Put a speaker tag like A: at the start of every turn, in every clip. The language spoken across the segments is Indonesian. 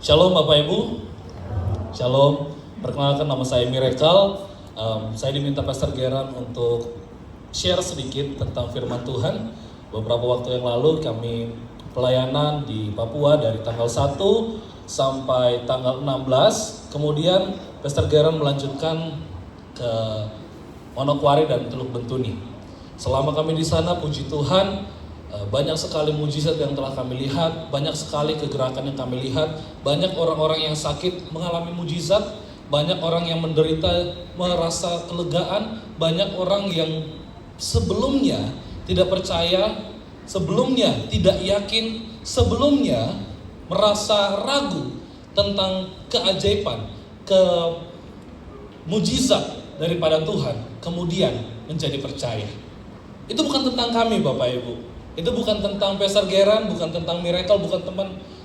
A: Shalom Bapak Ibu, Shalom. Perkenalkan, nama saya Miracle. Saya diminta Pastor Geran untuk share sedikit tentang firman Tuhan. Beberapa waktu yang lalu kami pelayanan di Papua dari tanggal 1 sampai tanggal 16. Kemudian Pastor Geran melanjutkan ke Manokwari dan Teluk Bentuni. Selama kami di sana, puji Tuhan, banyak sekali mujizat yang telah kami lihat, banyak sekali kegerakan yang kami lihat, banyak orang-orang yang sakit mengalami mujizat, banyak orang yang menderita merasa kelegaan, banyak orang yang sebelumnya tidak percaya, sebelumnya tidak yakin, sebelumnya merasa ragu tentang keajaiban, mujizat daripada Tuhan, kemudian menjadi percaya. Itu bukan tentang kami Bapak Ibu. Itu bukan tentang Pastor Geran, bukan tentang Miracle, bukan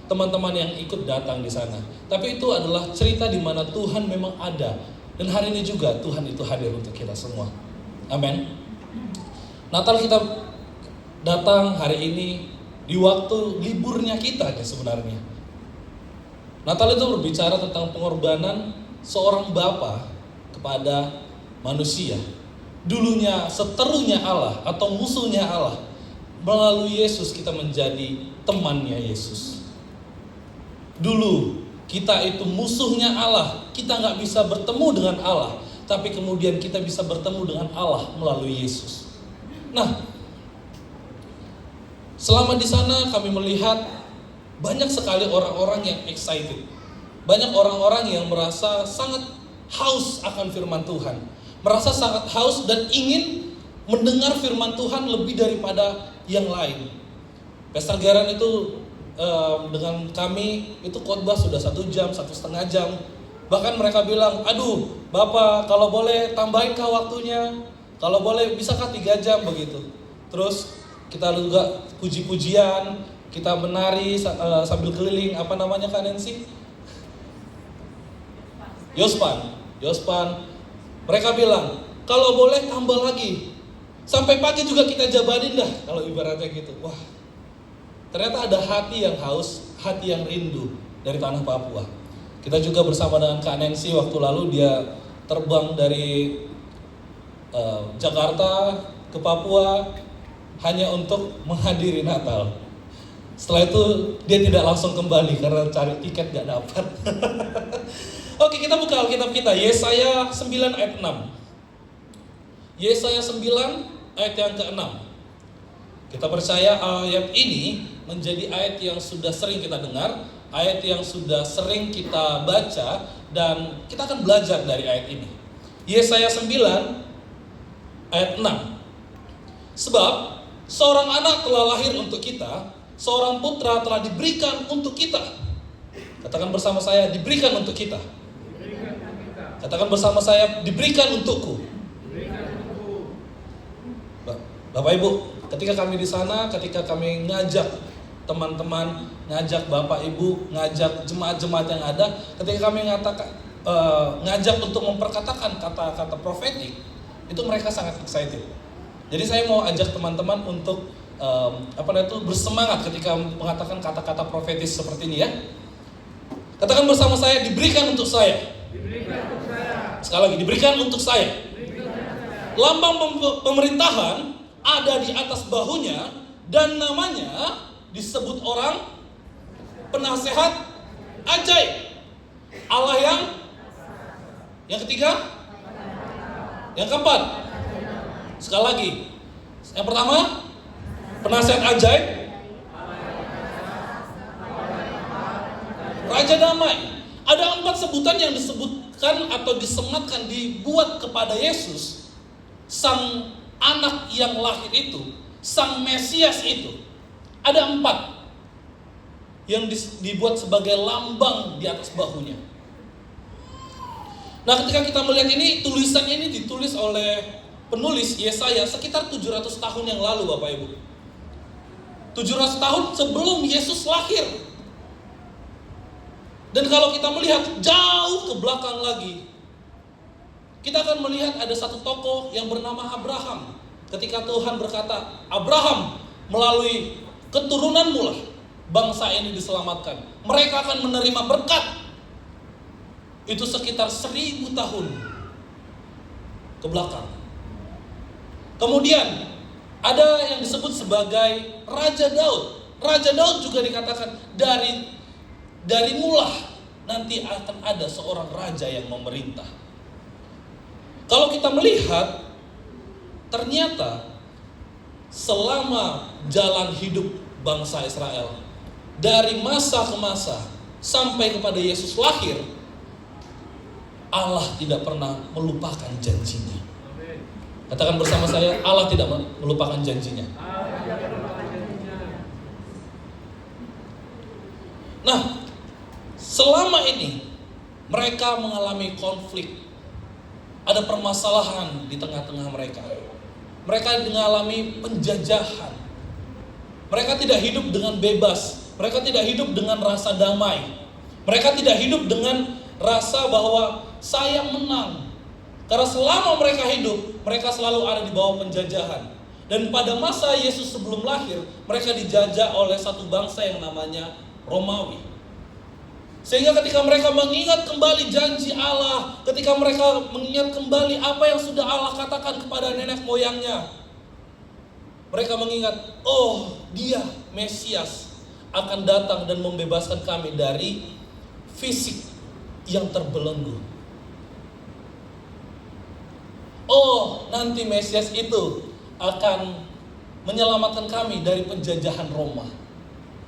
A: teman-teman yang ikut datang di sana. Tapi itu adalah cerita di mana Tuhan memang ada. Dan hari ini juga Tuhan itu hadir untuk kita semua. Amin. Natal kita datang hari ini di waktu liburnya kita ya sebenarnya. Natal itu berbicara tentang pengorbanan seorang bapa kepada manusia. Dulunya seterunya Allah atau musuhnya Allah. Melalui Yesus kita menjadi temannya Yesus. Dulu kita itu musuhnya Allah, kita nggak bisa bertemu dengan Allah, tapi kemudian kita bisa bertemu dengan Allah melalui Yesus. Nah, selama di sana kami melihat banyak sekali orang-orang yang excited, banyak orang-orang yang merasa sangat haus akan firman Tuhan, merasa sangat haus dan ingin mendengar firman Tuhan lebih daripada yang lain. Pastor Geran itu dengan kami itu khotbah sudah 1 jam, 1,5 jam. Bahkan mereka bilang, aduh Bapak kalau boleh tambahin kah waktunya, kalau boleh bisakah 3 jam begitu. Terus kita juga puji-pujian, kita menari sambil keliling, apa namanya Kak Nancy? Yospan. Mereka bilang, kalau boleh tambah lagi. Sampai pagi juga kita jabanin dah, kalau ibaratnya gitu. Wah, ternyata ada hati yang haus, hati yang rindu dari tanah Papua. Kita juga bersama dengan Kak Nancy waktu lalu, dia terbang dari Jakarta ke Papua hanya untuk menghadiri Natal. Setelah itu dia tidak langsung kembali karena cari tiket gak dapat. Oke, kita buka Alkitab kita, Yesaya 9 ayat 6. Yesaya 9 ayat yang ke-6. Kita percaya ayat ini menjadi ayat yang sudah sering kita dengar, ayat yang sudah sering kita baca, dan kita akan belajar dari ayat ini. Yesaya 9 ayat 6. Sebab seorang anak telah lahir untuk kita, seorang putra telah diberikan untuk kita. Katakan bersama saya, diberikan untuk kita. Katakan bersama saya, diberikan untukku. Bapak Ibu, ketika kami di sana, ketika kami ngajak teman-teman, ngajak Bapak Ibu, ngajak jemaat-jemaat yang ada, ketika kami ngajak untuk memperkatakan kata-kata profetik, itu mereka sangat excited. Jadi saya mau ajak teman-teman untuk bersemangat ketika mengatakan kata-kata profetis seperti ini ya. Katakan bersama saya, diberikan untuk saya. Sekali lagi, diberikan untuk saya. Lambang pemerintahan ada di atas bahunya dan namanya disebut orang penasehat ajaib. Allah yang ketiga, yang keempat. Sekali lagi, yang pertama penasehat ajaib, Raja Damai. Ada 4 sebutan yang disebutkan atau disematkan dibuat kepada Yesus, sang anak yang lahir itu, sang Mesias itu. Ada 4 yang dibuat sebagai lambang di atas bahunya. Nah, ketika kita melihat ini, tulisan ini ditulis oleh penulis Yesaya sekitar 700 tahun yang lalu Bapak Ibu. 700 tahun sebelum Yesus lahir. Dan kalau kita melihat jauh ke belakang lagi, kita akan melihat ada satu tokoh yang bernama Abraham. Ketika Tuhan berkata, Abraham, melalui keturunanmu lah bangsa ini diselamatkan. Mereka akan menerima berkat. Itu sekitar 1000 tahun ke belakang. Kemudian ada yang disebut sebagai Raja Daud. Raja Daud juga dikatakan dari mula nanti akan ada seorang raja yang memerintah. Kalau kita melihat, ternyata selama jalan hidup bangsa Israel, dari masa ke masa sampai kepada Yesus lahir, Allah tidak pernah melupakan janjinya. Katakan bersama saya, Allah tidak melupakan janjinya. Nah, selama ini mereka mengalami konflik. Ada permasalahan di tengah-tengah mereka. Mereka mengalami penjajahan. Mereka tidak hidup dengan bebas. Mereka tidak hidup dengan rasa damai. Mereka tidak hidup dengan rasa bahwa saya menang. Karena selama mereka hidup, mereka selalu ada di bawah penjajahan. Dan pada masa Yesus sebelum lahir, mereka dijajah oleh satu bangsa yang namanya Romawi. Sehingga ketika mereka mengingat kembali janji Allah, ketika mereka mengingat kembali apa yang sudah Allah katakan kepada nenek moyangnya, mereka mengingat, oh dia Mesias akan datang dan membebaskan kami dari fisik yang terbelenggu. Oh nanti Mesias itu akan menyelamatkan kami dari penjajahan Roma.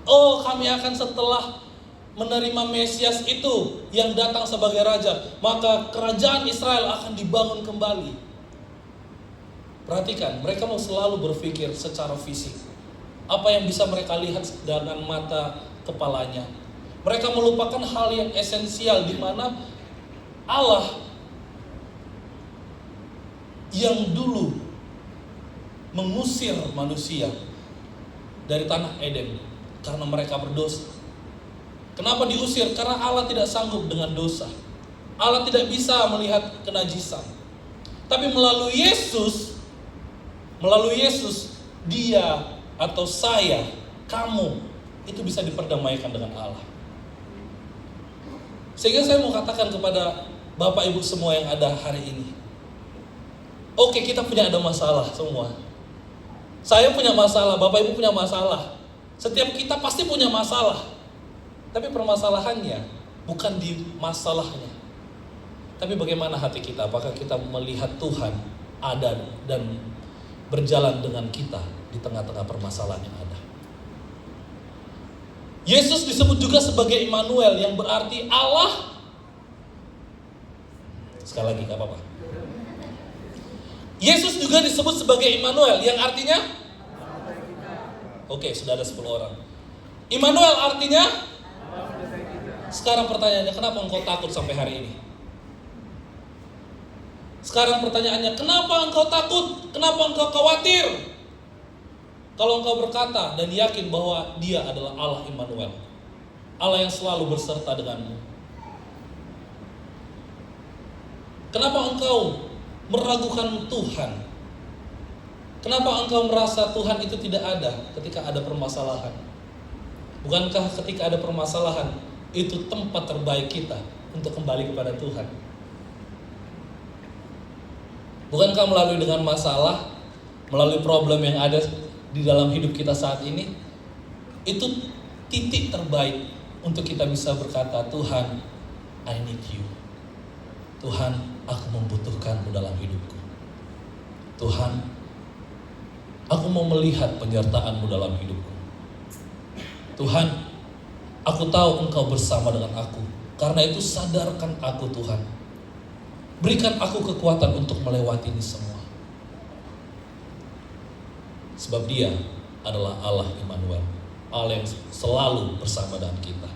A: Oh kami akan setelah menerima Mesias itu yang datang sebagai raja, maka kerajaan Israel akan dibangun kembali. Perhatikan, mereka mau selalu berpikir secara fisik. Apa yang bisa mereka lihat dengan mata kepalanya. Mereka melupakan hal yang esensial, di mana Allah yang dulu mengusir manusia dari tanah Eden karena mereka berdosa. Kenapa diusir? Karena Allah tidak sanggup dengan dosa. Allah tidak bisa melihat kenajisan. Tapi melalui Yesus, dia atau saya, kamu, itu bisa diperdamaikan dengan Allah. Sehingga saya mau katakan kepada Bapak Ibu semua yang ada hari ini. Oke, kita punya ada masalah semua. Saya punya masalah, Bapak Ibu punya masalah. Setiap kita pasti punya masalah. Tapi permasalahannya bukan di masalahnya, tapi bagaimana hati kita. Apakah kita melihat Tuhan ada dan berjalan dengan kita di tengah-tengah permasalahan yang ada. Yesus disebut juga sebagai Immanuel, yang berarti Allah. Sekali lagi, gak apa-apa. Yesus juga disebut sebagai Immanuel, yang artinya, oke, sudah ada 10 orang. Immanuel artinya, sekarang pertanyaannya, kenapa engkau takut sampai hari ini? Sekarang pertanyaannya, kenapa engkau takut? Kenapa engkau khawatir? Kalau engkau berkata dan yakin bahwa dia adalah Allah Immanuel, Allah yang selalu berserta denganmu. Kenapa engkau meragukan Tuhan? Kenapa engkau merasa Tuhan itu tidak ada ketika ada permasalahan? Bukankah ketika ada permasalahan, itu tempat terbaik kita untuk kembali kepada Tuhan? Bukankah melalui dengan masalah, melalui problem yang ada di dalam hidup kita saat ini, itu titik terbaik untuk kita bisa berkata, Tuhan, I need you. Tuhan, aku membutuhkanmu dalam hidupku. Tuhan, aku mau melihat penyertaanmu dalam hidupku. Tuhan, aku tahu engkau bersama dengan aku. Karena itu sadarkan aku Tuhan. Berikan aku kekuatan untuk melewati ini semua. Sebab dia adalah Allah Immanuel. Allah yang selalu bersama dengan kita.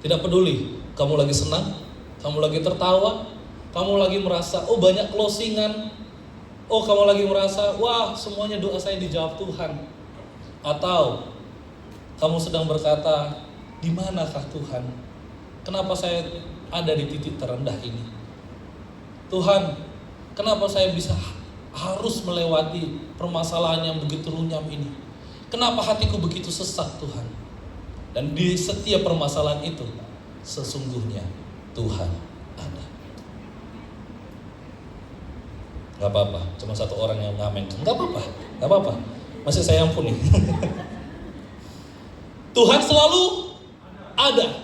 A: Tidak peduli kamu lagi senang, kamu lagi tertawa, kamu lagi merasa, oh banyak closingan. Oh kamu lagi merasa, wah semuanya doa saya dijawab Tuhan. Atau kamu sedang berkata, di manakah Tuhan? Kenapa saya ada di titik terendah ini? Tuhan, kenapa saya bisa harus melewati permasalahan yang begitu runyam ini? Kenapa hatiku begitu sesak Tuhan? Dan di setiap permasalahan itu, sesungguhnya Tuhan ada. Gak apa-apa, cuma satu orang yang ngamen. Gak apa-apa, masih saya ampuni. Tuhan selalu ada.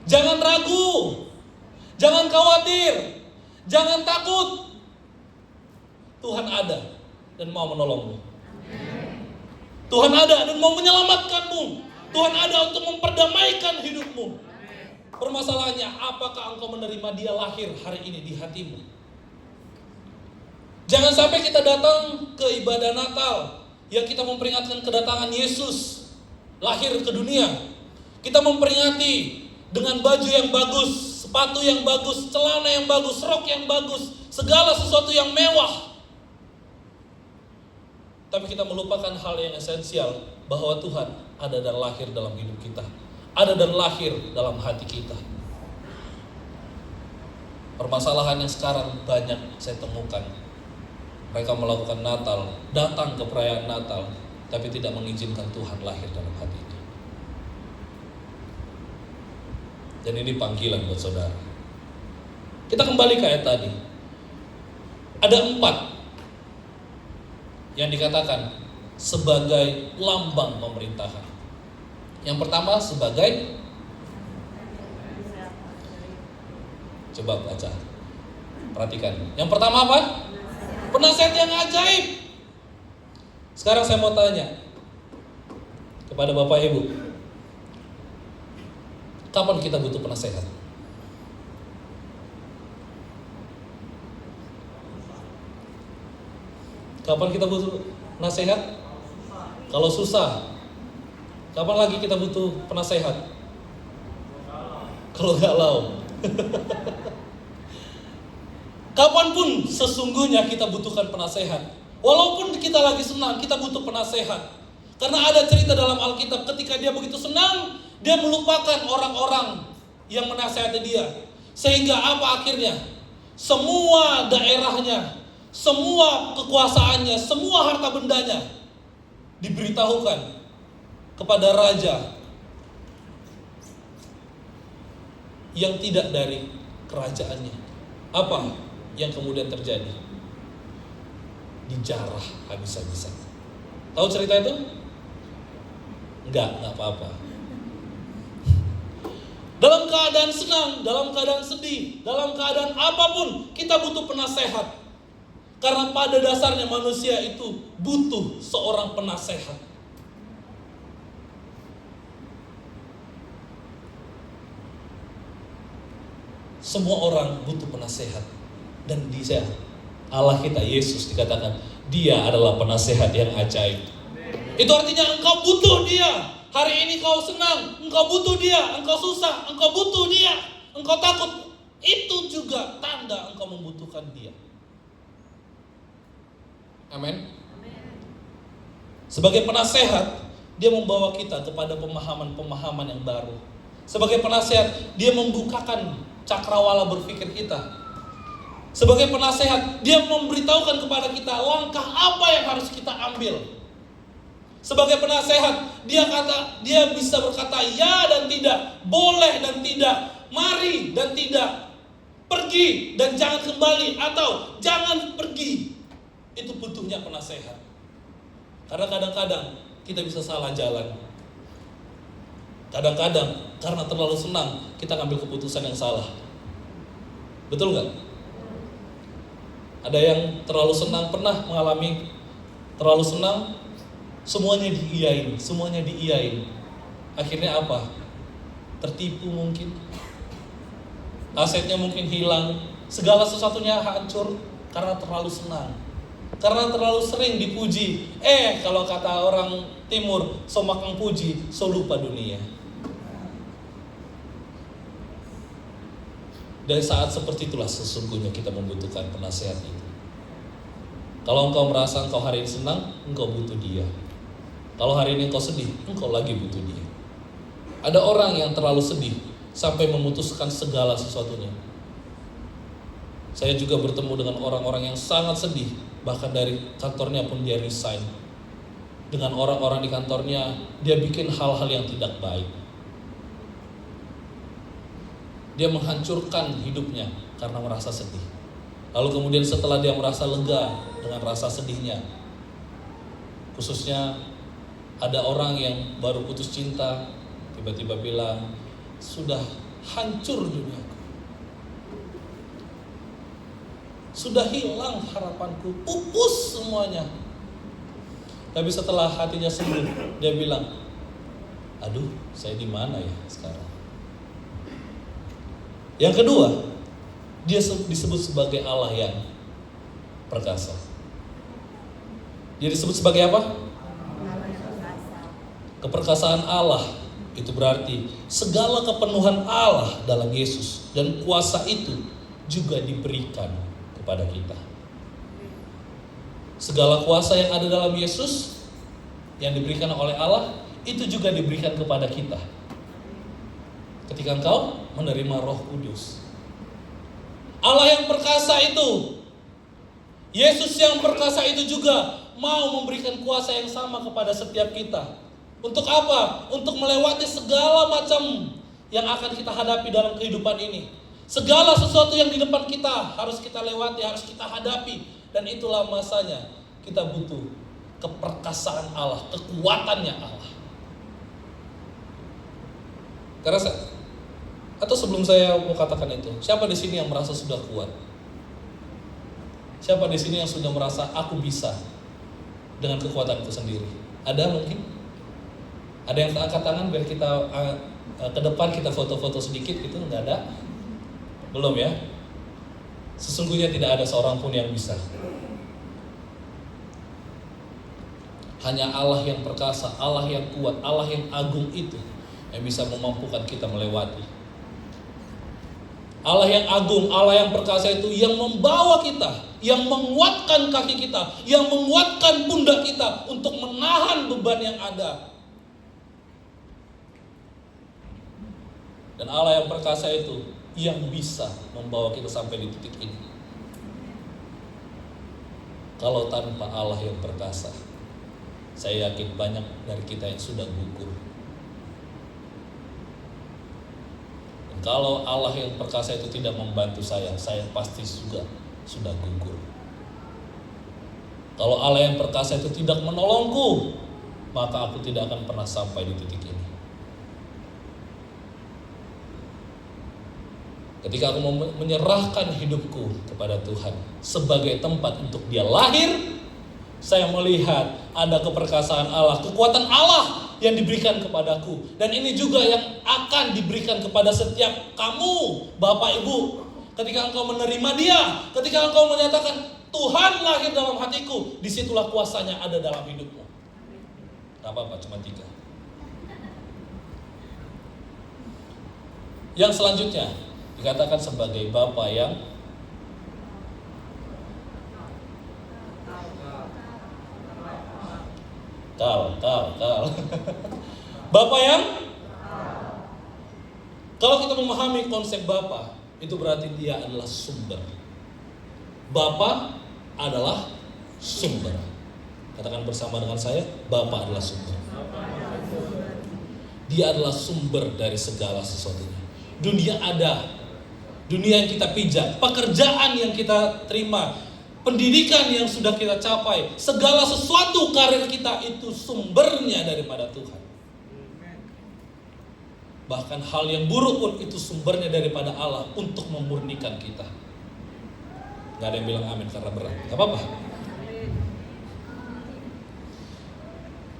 A: Jangan ragu, jangan khawatir, jangan takut. Tuhan ada dan mau menolongmu. Tuhan ada dan mau menyelamatkanmu. Tuhan ada untuk memperdamaikan hidupmu. Permasalahannya, apakah engkau menerima Dia lahir hari ini di hatimu? Jangan sampai kita datang ke ibadah Natal yang kita memperingatkan kedatangan Yesus lahir ke dunia. Kita memperingati dengan baju yang bagus, sepatu yang bagus, celana yang bagus, rok yang bagus, segala sesuatu yang mewah. Tapi kita melupakan hal yang esensial, bahwa Tuhan ada dan lahir dalam hidup kita, ada dan lahir dalam hati kita. Permasalahan yang sekarang banyak saya temukan, mereka melakukan Natal, datang ke perayaan Natal, tapi tidak mengizinkan Tuhan lahir dalam hatinya. Dan ini panggilan buat saudara. Kita kembali ke ayat tadi. Ada 4 yang dikatakan sebagai lambang pemerintahan. Yang pertama sebagai, coba baca, perhatikan. Yang pertama apa? Penasihat yang ajaib. Sekarang saya mau tanya kepada Bapak Ibu, kapan kita butuh penasehat? Kapan kita butuh nasihat? Kalau susah. Kapan lagi kita butuh penasehat? Kalau galau. Kapanpun sesungguhnya kita butuhkan penasehat. Walaupun kita lagi senang, kita butuh penasehat. Karena ada cerita dalam Alkitab, ketika dia begitu senang, dia melupakan orang-orang yang menasehati dia. Sehingga apa akhirnya? Semua daerahnya, semua kekuasaannya, semua harta bendanya diberitahukan kepada raja yang tidak dari kerajaannya. Apa yang kemudian terjadi? Dijarah habis-habisan. Tahu cerita itu? Enggak apa-apa. Dalam keadaan senang, dalam keadaan sedih, dalam keadaan apapun, kita butuh penasehat. Karena pada dasarnya manusia itu butuh seorang penasehat. Semua orang butuh penasehat. Dan dia, Allah kita, Yesus, dikatakan Dia adalah penasehat yang ajaib. Itu artinya engkau butuh Dia. Hari ini kau senang, engkau butuh Dia. Engkau susah, engkau butuh Dia. Engkau takut, itu juga tanda engkau membutuhkan Dia. Amin. Sebagai penasehat, dia membawa kita kepada pemahaman-pemahaman yang baru. Sebagai penasehat, dia membukakan cakrawala berpikir kita. Sebagai penasehat, dia memberitahukan kepada kita langkah apa yang harus kita ambil. Sebagai penasehat, dia bisa berkata ya dan tidak, boleh dan tidak, mari dan tidak, pergi dan jangan kembali, atau jangan pergi. Itu butuhnya penasehat. Karena kadang-kadang kita bisa salah jalan. Kadang-kadang karena terlalu senang kita ngambil keputusan yang salah. Betul nggak? Ada yang terlalu senang, pernah mengalami terlalu senang, semuanya diiyain. Akhirnya apa? Tertipu mungkin. Asetnya mungkin hilang, segala sesuatunya hancur karena terlalu senang. Karena terlalu sering dipuji. Kalau kata orang timur, so makang puji, so lupa dunia. Dan saat seperti itulah sesungguhnya kita membutuhkan penasehat itu. Kalau engkau merasa engkau hari ini senang, engkau butuh Dia. Kalau hari ini engkau sedih, engkau lagi butuh Dia. Ada orang yang terlalu sedih sampai memutuskan segala sesuatunya. Saya juga bertemu dengan orang-orang yang sangat sedih, bahkan dari kantornya pun dia resign. dengan orang-orang di kantornya, dia bikin hal-hal yang tidak baik. Dia menghancurkan hidupnya karena merasa sedih. Lalu kemudian setelah dia merasa lega dengan rasa sedihnya, khususnya ada orang yang baru putus cinta, tiba-tiba bilang, sudah hancur duniaku, sudah hilang harapanku, pupus semuanya. Tapi setelah hatinya sembuh, dia bilang, aduh, saya di mana ya sekarang? Yang kedua, dia disebut sebagai Allah yang perkasa. Dia disebut sebagai apa? Keperkasaan Allah itu berarti segala kepenuhan Allah dalam Yesus, dan kuasa itu juga diberikan kepada kita. Segala kuasa yang ada dalam Yesus yang diberikan oleh Allah itu juga diberikan kepada kita ketika engkau menerima Roh Kudus. Allah yang perkasa itu, Yesus yang perkasa itu juga mau memberikan kuasa yang sama kepada setiap kita. Untuk apa? Untuk melewati segala macam yang akan kita hadapi dalam kehidupan ini. Segala sesuatu yang di depan kita harus kita lewati, harus kita hadapi. Dan itulah masanya kita butuh keperkasaan Allah, kekuatannya Allah. Karena atau sebelum saya mau katakan itu, siapa di sini yang merasa sudah kuat? Siapa di sini yang sudah merasa aku bisa dengan kekuatanku sendiri? Ada mungkin? Ada yang angkat tangan biar kita ke depan kita foto-foto sedikit gitu? Enggak ada? Belum ya? Sesungguhnya tidak ada seorang pun yang bisa. Hanya Allah yang perkasa, Allah yang kuat, Allah yang agung itu yang bisa memampukan kita melewati. Allah yang agung, Allah yang perkasa itu yang membawa kita, yang menguatkan kaki kita, yang menguatkan pundak kita untuk menahan beban yang ada. Dan Allah yang perkasa itu yang bisa membawa kita sampai di titik ini. Kalau tanpa Allah yang perkasa, saya yakin banyak dari kita yang sudah gugur. Dan kalau Allah yang perkasa itu tidak membantu saya pasti juga sudah gugur. Kalau Allah yang perkasa itu tidak menolongku, maka aku tidak akan pernah sampai di titik ini. Ketika aku menyerahkan hidupku kepada Tuhan sebagai tempat untuk Dia lahir, saya melihat ada keperkasaan Allah, kekuatan Allah yang diberikan kepadaku. Dan ini juga yang akan diberikan kepada setiap kamu, Bapak Ibu. Ketika engkau menerima Dia, ketika engkau menyatakan Tuhan lahir dalam hatiku, disitulah kuasanya ada dalam hidupmu. Gak apa-apa, cuma 3. Yang selanjutnya dikatakan sebagai Bapa yang Kal. Bapa yang kalau kita memahami konsep Bapa, itu berarti Dia adalah sumber. Bapa adalah sumber. Katakan bersama dengan saya, Bapa adalah sumber. Dia adalah sumber dari segala sesuatunya. Dunia ada, dunia yang kita pijak, pekerjaan yang kita terima, pendidikan yang sudah kita capai, segala sesuatu karir kita itu sumbernya daripada Tuhan. Bahkan hal yang buruk pun itu sumbernya daripada Allah untuk memurnikan kita. Gak ada yang bilang amin karena berat, gak apa-apa.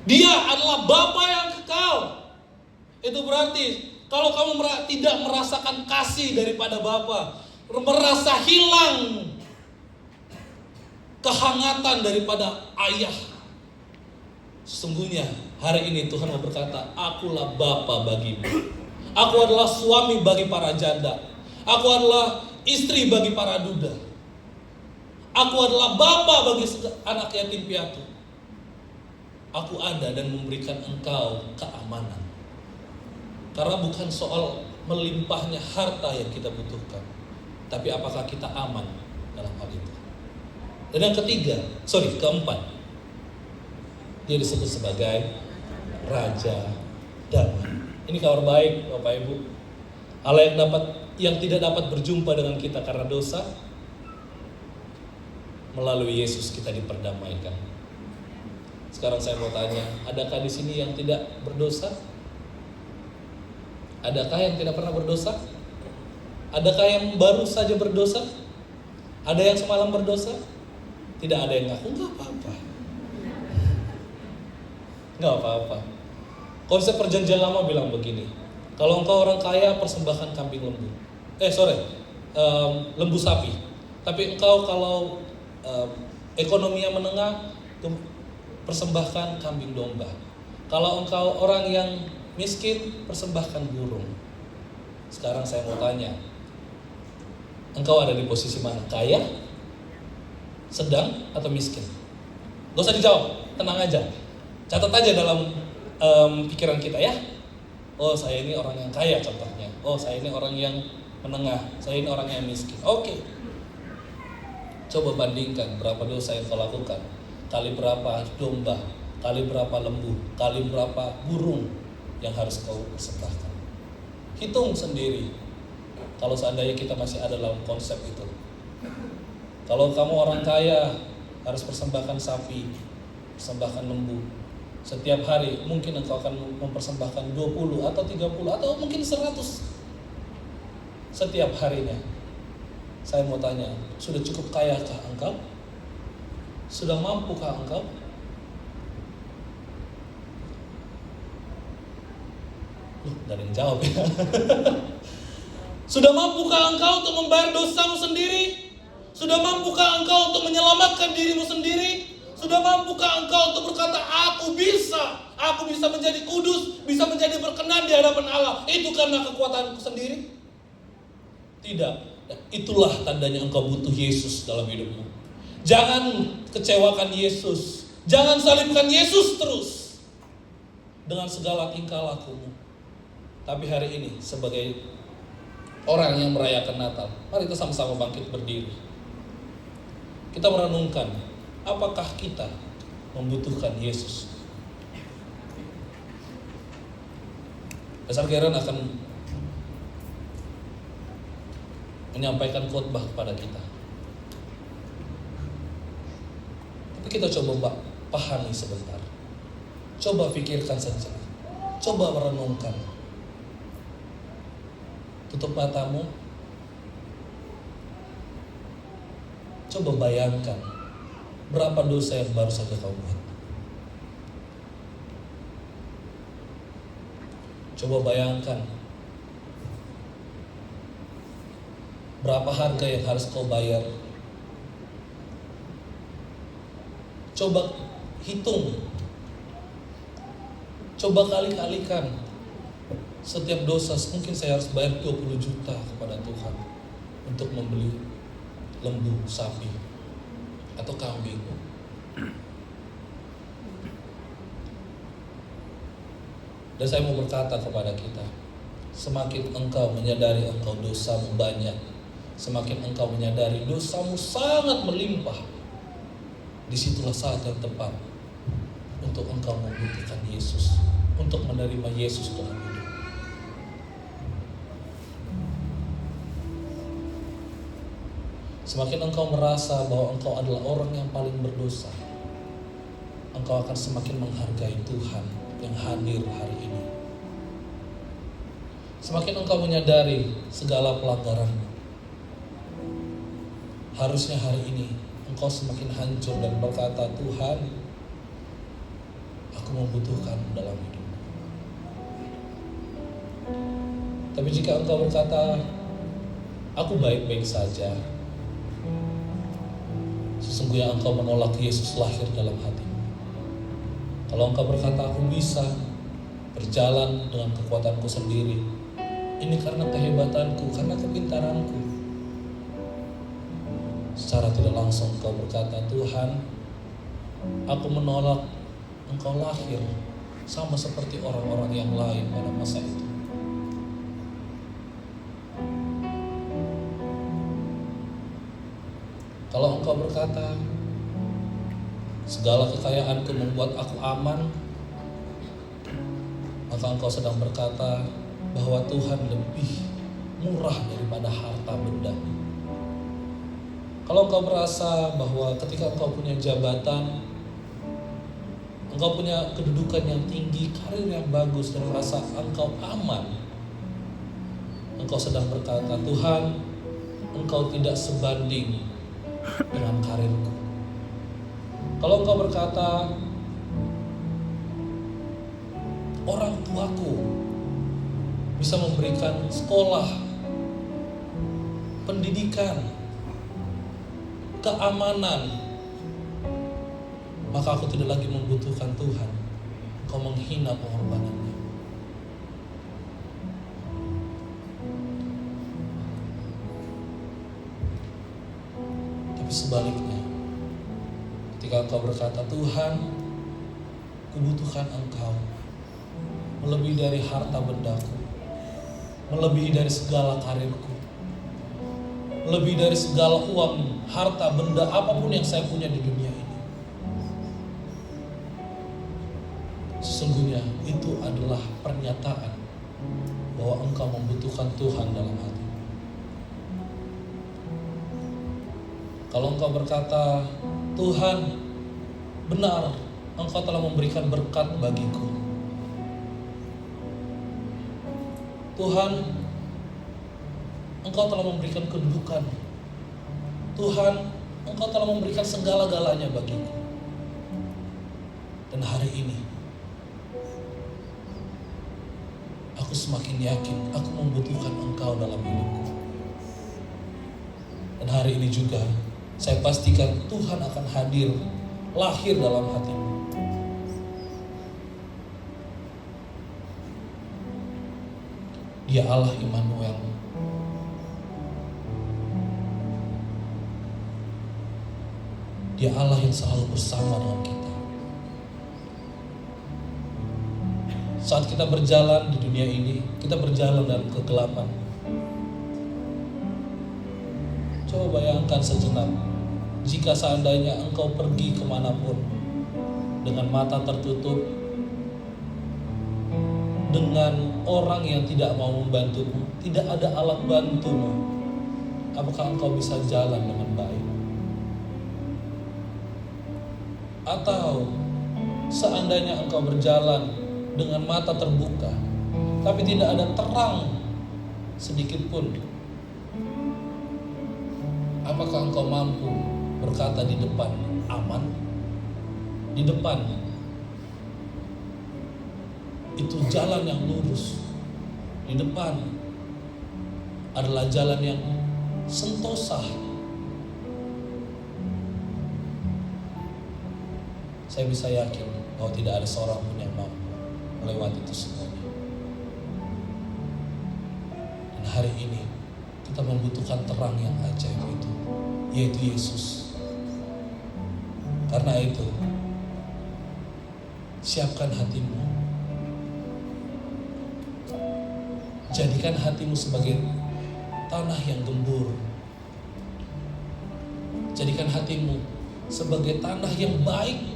A: Dia adalah Bapa yang kekal. Itu berarti kalau kamu tidak merasakan kasih daripada Bapa, merasa hilang kehangatan daripada ayah, sesungguhnya hari ini Tuhan mau berkata, akulah Bapa bagimu. Aku adalah suami bagi para janda. Aku adalah istri bagi para duda. Aku adalah Bapa bagi anak yatim piatu. Aku ada dan memberikan engkau keamanan. Karena bukan soal melimpahnya harta yang kita butuhkan, tapi apakah kita aman dalam hal itu. Dan yang keempat, Dia disebut sebagai Raja Damai. Ini kabar baik Bapak Ibu. Allah yang tidak dapat berjumpa dengan kita karena dosa, melalui Yesus kita diperdamaikan. Sekarang saya mau tanya, adakah di sini yang tidak berdosa? Adakah yang tidak pernah berdosa? Adakah yang baru saja berdosa? Ada yang semalam berdosa? Tidak ada yang ngaku, nggak apa-apa. Nggak apa-apa. Konsep perjanjian lama bilang begini, kalau engkau orang kaya, persembahkan kambing lembu. Lembu sapi. Tapi engkau kalau ekonomi yang menengah, persembahkan kambing domba. Kalau engkau orang yang miskin, persembahkan burung. Sekarang saya mau tanya, engkau ada di posisi mana? Kaya, sedang, atau miskin? Gak usah dijawab, tenang aja. Catat aja dalam pikiran kita ya. Oh, saya ini orang yang kaya contohnya. Oh, saya ini orang yang menengah. Saya ini orang yang miskin. Oke. Coba bandingkan berapa dosa yang kau lakukan. Kali berapa domba, kali berapa lembu, kali berapa burung yang harus kau persembahkan. Hitung sendiri. Kalau seandainya kita masih ada dalam konsep itu. Kalau kamu orang kaya, harus persembahkan sapi, persembahkan lembu. Setiap hari mungkin engkau akan mempersembahkan 20 atau 30 atau mungkin 100 setiap harinya. Saya mau tanya, sudah cukup kayakah engkau? Sudah mampukah engkau? Dari yang jawab ya. Sudah mampukah engkau untuk membayar dosamu sendiri? Sudah mampukah engkau untuk menyelamatkan dirimu sendiri? Sudah mampukah engkau untuk berkata, aku bisa menjadi kudus, bisa menjadi berkenan di hadapan Allah. Itu karena kekuatanku sendiri? Tidak. Itulah tandanya engkau butuh Yesus dalam hidupmu. Jangan kecewakan Yesus. Jangan salibkan Yesus terus dengan segala tingkah lakumu. Tapi hari ini sebagai orang yang merayakan Natal, mari kita sama-sama bangkit berdiri. Kita merenungkan, apakah kita membutuhkan Yesus? Pastor Geran akan menyampaikan khotbah kepada kita. Tapi kita coba pahami sebentar. Coba pikirkan saja. Coba merenungkan. Tutup matamu. Coba bayangkan berapa dosa yang baru saja kau buat. Coba bayangkan berapa harga yang harus kau bayar. Coba hitung. Coba kali-kalikan. Setiap dosa mungkin saya harus bayar 20 juta kepada Tuhan untuk membeli lembu, sapi, atau kambing. Dan saya mau berkata kepada kita, semakin engkau menyadari engkau dosamu banyak, semakin engkau menyadari dosamu sangat melimpah, disitulah saat yang tepat untuk engkau membutuhkan Yesus, untuk menerima Yesus dalam hidup. Semakin engkau merasa bahwa engkau adalah orang yang paling berdosa, engkau akan semakin menghargai Tuhan yang hadir hari ini. Semakin engkau menyadari segala pelanggaranmu, harusnya hari ini engkau semakin hancur dan berkata, Tuhan, aku membutuhkan dalam hidup. Tapi jika engkau berkata, aku baik-baik saja, sesungguhnya engkau menolak Yesus lahir dalam hatimu. Kalau engkau berkata, aku bisa berjalan dengan kekuatanku sendiri, ini karena kehebatanku, karena kepintaranku, secara tidak langsung engkau berkata, Tuhan, aku menolak engkau lahir sama seperti orang-orang yang lain pada masa itu. Kalau engkau berkata, segala kekayaanku membuat aku aman, maka engkau sedang berkata bahwa Tuhan lebih murah daripada harta benda. Kalau engkau merasa bahwa ketika engkau punya jabatan, engkau punya kedudukan yang tinggi, karir yang bagus, dan merasa engkau aman, engkau sedang berkata, Tuhan, engkau tidak sebanding dengan karirku. Kalau engkau berkata, orang tuaku bisa memberikan sekolah, pendidikan, keamanan, maka aku tidak lagi membutuhkan Tuhan. Engkau menghina pengorbanannya. Tapi sebaliknya, ketika engkau berkata, Tuhan, kubutuhkan engkau melebihi dari harta bendaku, melebihi dari segala karirku, melebihi dari segala uang, harta, benda, apapun yang saya punya di dunia ini. Sesungguhnya itu adalah pernyataan bahwa engkau membutuhkan Tuhan dalam hati. Kalau engkau berkata, Tuhan, benar, engkau telah memberikan berkat bagiku. Tuhan, engkau telah memberikan kedudukan. Tuhan, engkau telah memberikan segala-galanya bagiku. Dan hari ini, aku semakin yakin aku membutuhkan engkau dalam hidupku. Dan hari ini juga, saya pastikan Tuhan akan hadir, lahir dalam hatimu. Dia Allah Immanuel. Dia Allah yang selalu bersama dengan kita. Saat kita berjalan di dunia ini, kita berjalan dalam kegelapan. Coba bayangkan sejenak, jika seandainya engkau pergi kemanapun dengan mata tertutup, dengan orang yang tidak mau membantumu, tidak ada alat bantumu, apakah engkau bisa jalan dengan baik? Atau seandainya engkau berjalan dengan mata terbuka, tapi tidak ada terang sedikit pun, apakah engkau mampu berkata di depan aman? Di depan itu jalan yang lurus, di depan adalah jalan yang sentosa. Saya bisa yakin bahwa tidak ada seorang pun yang mampu melewati itu semuanya. Dan hari ini kita membutuhkan terang yang ajaib itu, yaitu Yesus. Karena itu, siapkan hatimu. Jadikan hatimu sebagai tanah yang gembur. Jadikan hatimu sebagai tanah yang baik,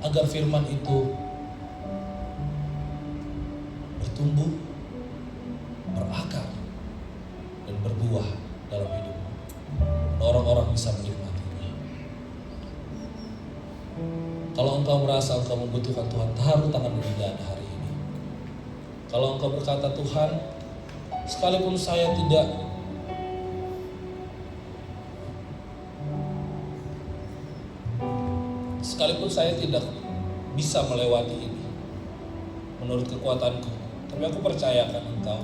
A: agar firman itu bertumbuh, berakar, dan berbuah dalam hidupmu. Orang-orang bisa menikmatinya. Kalau engkau merasa engkau membutuhkan Tuhan, taruh tangan di dada hari ini. Kalau engkau berkata, Tuhan, sekalipun saya tidak bisa melewati ini menurut kekuatanku, tapi aku percayakan engkau.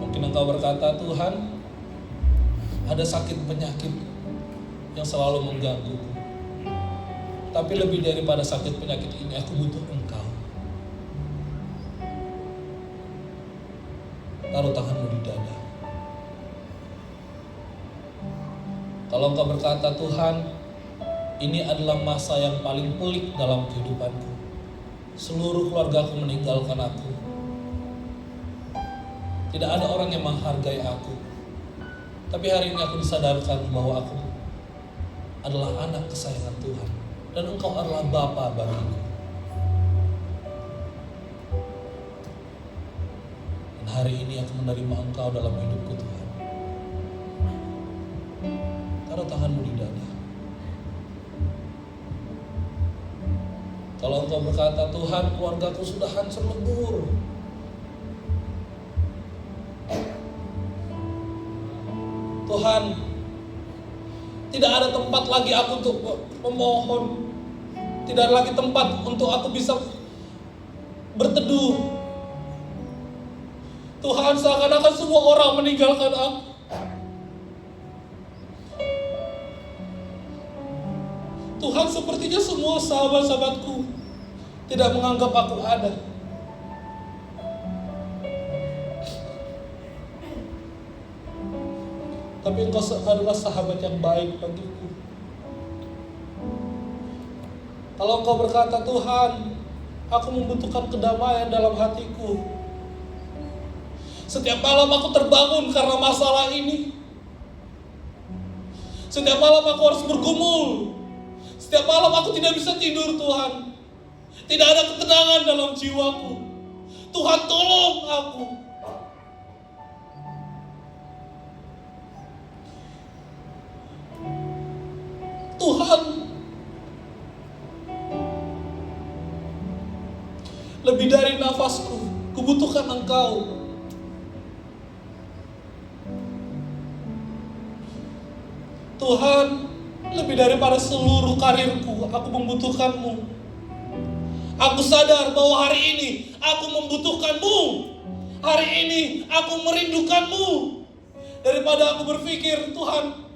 A: Mungkin engkau berkata, Tuhan, ada sakit penyakit yang selalu menggangguku, tapi lebih daripada sakit penyakit ini, aku butuh engkau. Taruh tanganmu di dada. Kalau engkau berkata, Tuhan, ini adalah masa yang paling pelik dalam kehidupanku. Seluruh keluargaku meninggalkan aku. Tidak ada orang yang menghargai aku. Tapi hari ini aku disadarkan bahwa aku adalah anak kesayangan Tuhan. Dan Engkau adalah Bapa bagiku. Dan hari ini aku menerima Engkau dalam hidupku Tuhan. Taruh tanganmu di dada. Kalau engkau berkata, Tuhan, keluargaku sudah hancur lebur. Tuhan, tidak ada tempat lagi aku untuk memohon. Tidak ada lagi tempat untuk aku bisa berteduh. Tuhan, seakan-akan semua orang meninggalkan aku. Tuhan, sepertinya semua sahabat-sahabatku tidak menganggap aku ada. Tapi Engkau adalah sahabat yang baik bagiku. Kalau Engkau berkata, Tuhan, aku membutuhkan kedamaian dalam hatiku. Setiap malam aku terbangun karena masalah ini. Setiap malam aku harus bergumul. Setiap malam aku tidak bisa tidur, Tuhan. Tidak ada ketenangan dalam jiwaku. Tuhan, tolong aku. Tuhan, lebih dari nafasku, kubutuhkan Engkau. Tuhan, lebih daripada seluruh karirku, aku membutuhkan-Mu. Aku sadar bahwa hari ini aku membutuhkan-Mu. Hari ini aku merindukan-Mu. Daripada aku berpikir, Tuhan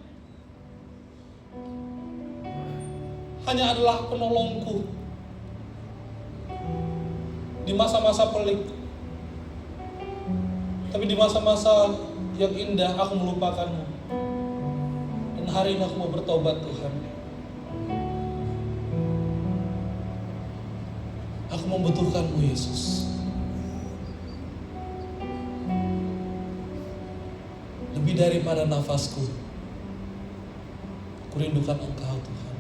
A: hanya adalah penolongku di masa-masa pelik. Tapi di masa-masa yang indah aku melupakan-Mu. Dan hari ini aku mau bertobat, Tuhan. Aku membutuhkan-Mu, Yesus. Lebih daripada nafasku, aku rindukan Engkau, Tuhan.